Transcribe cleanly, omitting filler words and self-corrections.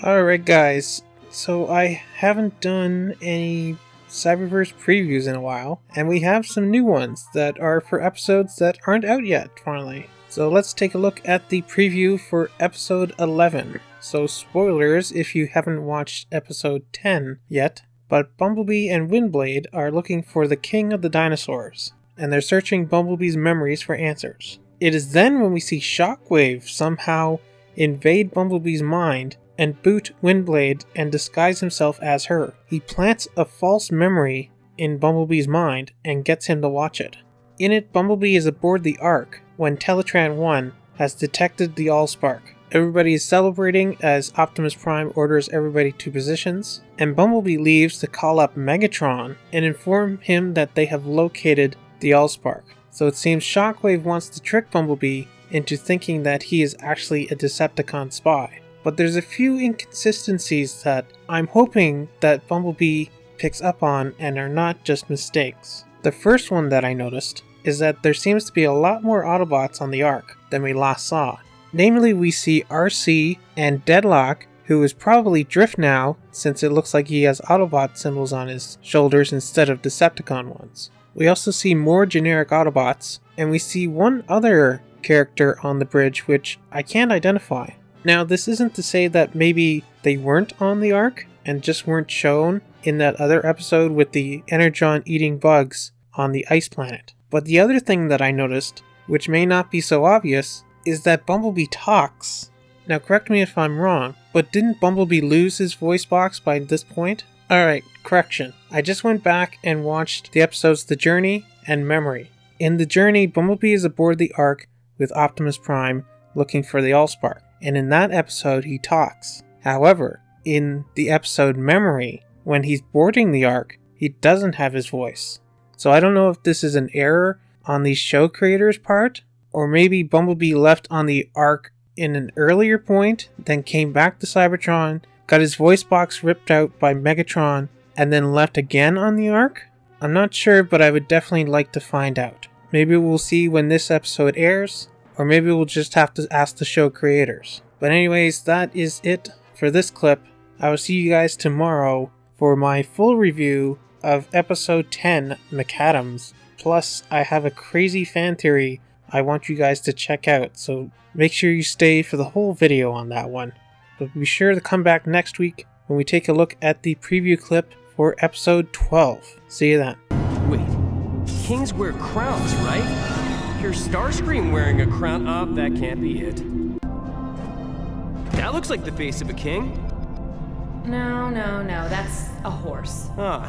Alright guys, so I haven't done any Cyberverse previews in a while, and we have some new ones that are for episodes that aren't out yet, finally. So let's take a look at the preview for episode 11. So spoilers if you haven't watched episode 10 yet, but Bumblebee and Windblade are looking for the king of the dinosaurs, and they're searching Bumblebee's memories for answers. It is then when we see Shockwave somehow invade Bumblebee's mind and boot Windblade and disguise himself as her. He plants a false memory in Bumblebee's mind and gets him to watch it. In it, Bumblebee is aboard the Ark when Teletran 1 has detected the Allspark. Everybody is celebrating as Optimus Prime orders everybody to positions, and Bumblebee leaves to call up Megatron and inform him that they have located the Allspark. So it seems Shockwave wants to trick Bumblebee into thinking that he is actually a Decepticon spy. But there's a few inconsistencies that I'm hoping that Bumblebee picks up on and are not just mistakes. The first one that I noticed is that there seems to be a lot more Autobots on the Ark than we last saw. Namely, we see RC and Deadlock, who is probably Drift now, since it looks like he has Autobot symbols on his shoulders instead of Decepticon ones. We also see more generic Autobots, and we see one other character on the bridge which I can't identify. Now, this isn't to say that maybe they weren't on the Ark and just weren't shown in that other episode with the Energon eating bugs on the ice planet. But the other thing that I noticed, which may not be so obvious, is that Bumblebee talks. Now, correct me if I'm wrong, but didn't Bumblebee lose his voice box by this point? Alright, correction. I just went back and watched the episodes The Journey and Memory. In The Journey, Bumblebee is aboard the Ark with Optimus Prime looking for the Allspark. And in that episode, he talks. However, in the episode Memory, when he's boarding the Ark, he doesn't have his voice. So I don't know if this is an error on the show creators' part, or maybe Bumblebee left on the Ark in an earlier point, then came back to Cybertron, got his voice box ripped out by Megatron, and then left again on the Ark? I'm not sure, but I would definitely like to find out. Maybe we'll see when this episode airs, or maybe we'll just have to ask the show creators. But anyways, that is it for this clip. I will see you guys tomorrow for my full review of episode 10, McAdams. Plus, I have a crazy fan theory I want you guys to check out, so make sure you stay for the whole video on that one. But be sure to come back next week when we take a look at the preview clip for episode 12. See you then. Wait, kings wear crowns, right? Here's Starscream wearing a crown. That can't be it. That looks like the face of a king. No, that's a horse. Scrap.